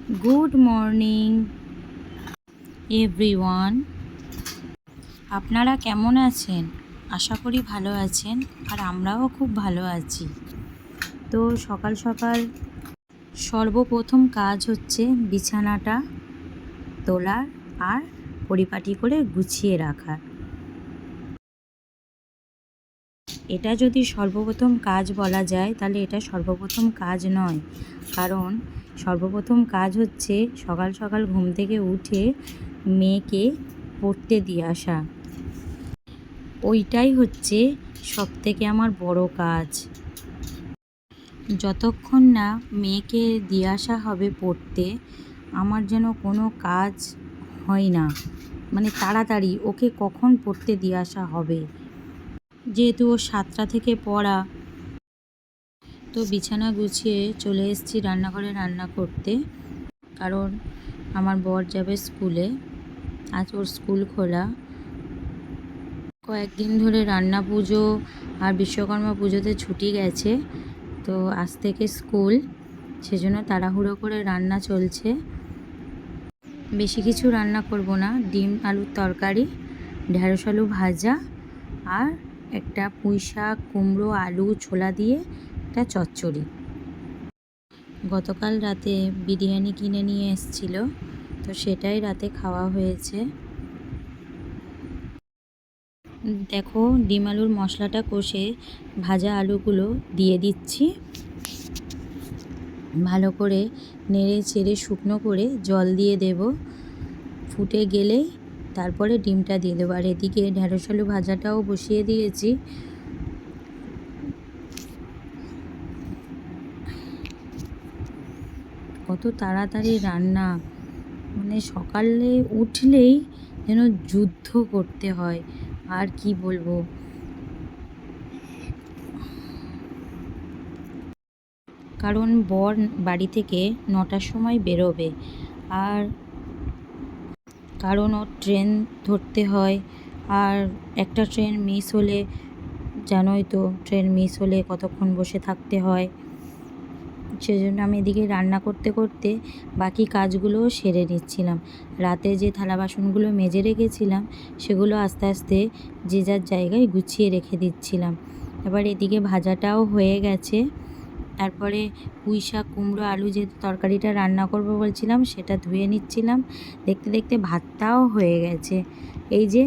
Good morning everyone. আপনারা কেমন আছেন? আশা করি ভালো আছেন, আর আমরাও খুব ভালো আছি। তো সকাল সকাল সর্বপ্রথম কাজ হচ্ছে বিছানাটা তোলার আর পরিপাটি করে গুছিয়ে রাখার। এটা যদি সর্বপ্রথম কাজ বলা যায় তাহলে এটা সর্বপ্রথম কাজ নয়, কারণ সর্বপ্রথম কাজ হচ্ছে সকাল সকাল ঘুম থেকে উঠে মেয়েকে পড়তে দিয়ে আসা। ওইটাই হচ্ছে সবথেকে আমার বড় কাজ। যতক্ষণ না মেয়েকে দিয়ে আসা হবে পড়তে, আমার যেন কোনো কাজ হয় না। মানে তাড়াতাড়ি ওকে কখন পড়তে দিয়ে আসা হবে, যেহেতু ও 7টা থেকে পড়া। তো বিছানা গুছিয়ে চলে এসেছি রান্নাঘরে রান্না করতে, কারণ আমার বর যাবে স্কুলে। আজ ওর স্কুল খোলা। কয়েকদিন ধরে রান্না পুজো আর বিশ্বকর্মা পুজোতে ছুটি গেছে, তো আজ থেকে স্কুল, সেজন্য তাড়াহুড়ো করে রান্না চলছে। বেশি কিছু রান্না করব না, ডিম আলুর তরকারি, ঢেঁড়স আলু ভাজা আর একটা পুঁই শাক কুমড়ো আলু ছোলা দিয়ে একটা চচ্চড়ি। গতকাল রাতে বিরিয়ানি কিনে নিয়ে এসেছিল, তো সেটাই রাতে খাওয়া হয়েছে। দেখো, ডিম আলুর মশলাটা কষে ভাজা আলুগুলো দিয়ে দিচ্ছি। ভালো করে নেড়ে চেড়ে শুকনো করে জল দিয়ে দেব। ফুটে গেলেই তারপরে ডিমটা দিয়ে দেবো। আর এদিকে ঢেঁড়স আলু ভাজাটাও বসিয়ে দিয়েছি। কত তাড়াতাড়ি রান্না, মানে সকালে উঠলেই যেন যুদ্ধ করতে হয়। আর কি বলবো, কারণ বর বাড়ি থেকে 9টার সময় বেরোবে, আর কারণ ওর ট্রেন ধরতে হয়। আর একটা ট্রেন মিস হলে, জানোই তো ট্রেন মিস হলে কতক্ষণ বসে থাকতে হয়। সেজন্য আমি এদিকে রান্না করতে করতে বাকি কাজগুলোও সেরে নিচ্ছিলাম। রাতে যে থালা বাসনগুলো মেজে রেখেছিলাম সেগুলো আস্তে আস্তে যে যার জায়গায় গুছিয়ে রেখে দিচ্ছিলাম। এবার এদিকে ভাজাটাও হয়ে গেছে। তারপরে পুঁই শাক কুমড়ো আলু যে তরকারিটা রান্না করব বলছিলাম সেটা ধুয়ে নিচ্ছিলাম। দেখতে দেখতে ভাতটাও হয়ে গেছে। এই যে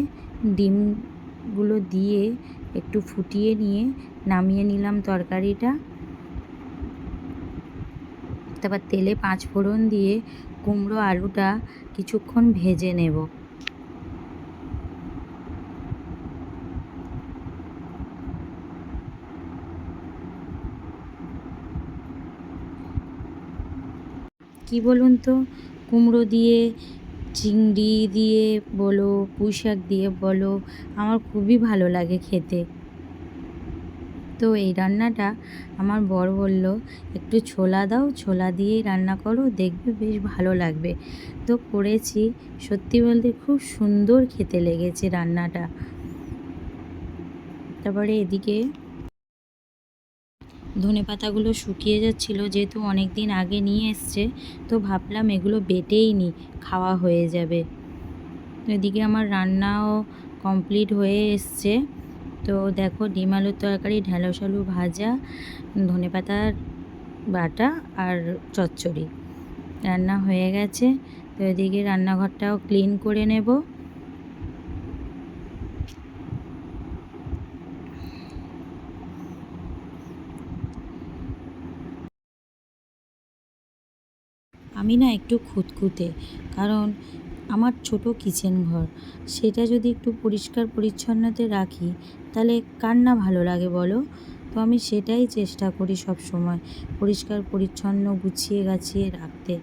ডিমগুলো দিয়ে একটু ফুটিয়ে নিয়ে নামিয়ে নিলাম তরকারিটা। তারপর তেলে 5 ফোড়ন দিয়ে কুমড়ো আলুটা কিছুক্ষণ ভেজে নেব। কি বলুন তো, কুমড়ো দিয়ে, চিংড়ি দিয়ে বলো, পুঁই শাক দিয়ে বলো, আমার খুবই ভালো লাগে খেতে। তো এই রান্নাটা আমার বর বলল, একটু ছোলা দাও, ছোলা দিয়েই রান্না করো, দেখবে বেশ ভালো লাগবে। তো করেছি, সত্যি বলতে খুব সুন্দর খেতে লেগেছে রান্নাটা। তারপরে এদিকে ধনেপাতাগুলো শুকিয়ে যাচ্ছিলো, যেহেতু অনেক দিন আগে নিয়ে এসছে, তো ভাবলাম এগুলো বেটেই নিই, খাওয়া হয়ে যাবে। এদিকে আমার রান্নাও কমপ্লিট হয়ে এসছে। তো দেখো, ডিম আলুর তরকারি, ঢেঁড়স আলু ভাজা, ধনেপাতার বাটা আর চচ্চড়ি রান্না হয়ে গেছে। তো এদিকে রান্নাঘরটাও ক্লিন করে নেব। আমি না একটু খুঁতখুঁতে, কারণ আমার ছোট কিচেন ঘর, সেটা যদি একটু পরিষ্কার পরিচ্ছন্নতে রাখি তাহলে কার না ভালো লাগে বলো। তো আমি সেটাই চেষ্টা করি সব সময়, পরিষ্কার পরিচ্ছন্ন গুছিয়ে গাছিয়ে রাখতে।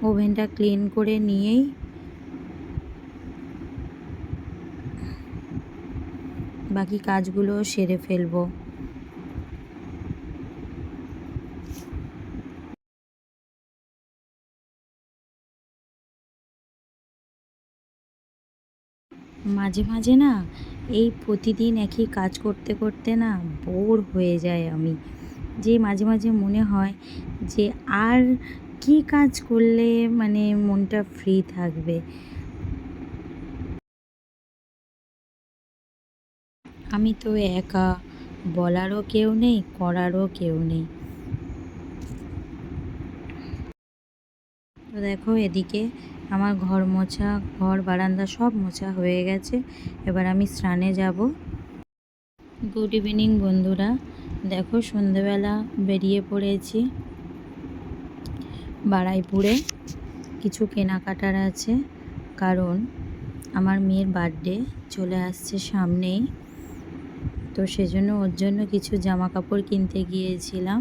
ওভেনটা ক্লিন করে নিয়েই বাকি কাজগুলো সেরে ফেলবো। মাঝে মাঝে না এই প্রতিদিন একই কাজ করতে করতে না বোর হয়ে যায় আমি, যে মাঝে মাঝে মনে হয় যে আর কি কাজ করলে মানে মনটা ফ্রি থাকবে। আমি তো একা, বলারও কেউ নেই, করারও কেউ নেই। তো দেখো এদিকে আমার ঘর মোছা, ঘর বারান্দা সব মোছা হয়ে গেছে। এবার আমি স্নানে যাব। গুড ইভিনিং বন্ধুরা। দেখো সন্ধেবেলা বেরিয়ে পড়েছি বারুইপুরে, কিছু কেনাকাটার আছে, কারণ আমার মেয়ের বার্থডে চলে আসছে সামনেই। তো সেজন্য ওর জন্য কিছু জামা কাপড় কিনতে গিয়েছিলাম।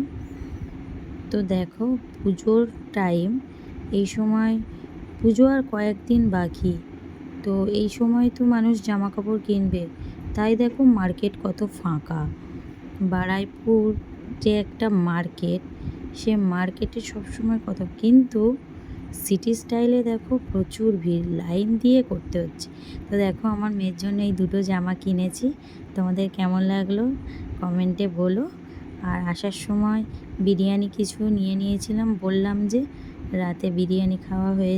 তো দেখো পুজোর টাইম, এই সময় পুজো আর কয়েকদিন বাকি, তো এই সময় তো মানুষ জামা কাপড় কিনবে, তাই দেখো মার্কেট কত ফাঁকা। বারুইপুর যে একটা মার্কেট, সে মার্কেটে সবসময় কত, কিন্তু সিটি স্টাইলে দেখো প্রচুর ভিড়, লাইন দিয়ে করতে হচ্ছে। তো দেখো আমার মেয়ের জন্য এই দুটো জামা কিনেছি। তোমাদের কেমন লাগলো কমেন্টে বলো। আর আসার সময় বিরিয়ানি কিছু নিয়ে নিয়েছিলাম, বললাম যে রাতে বিরিয়ানি খাওয়া হয়ে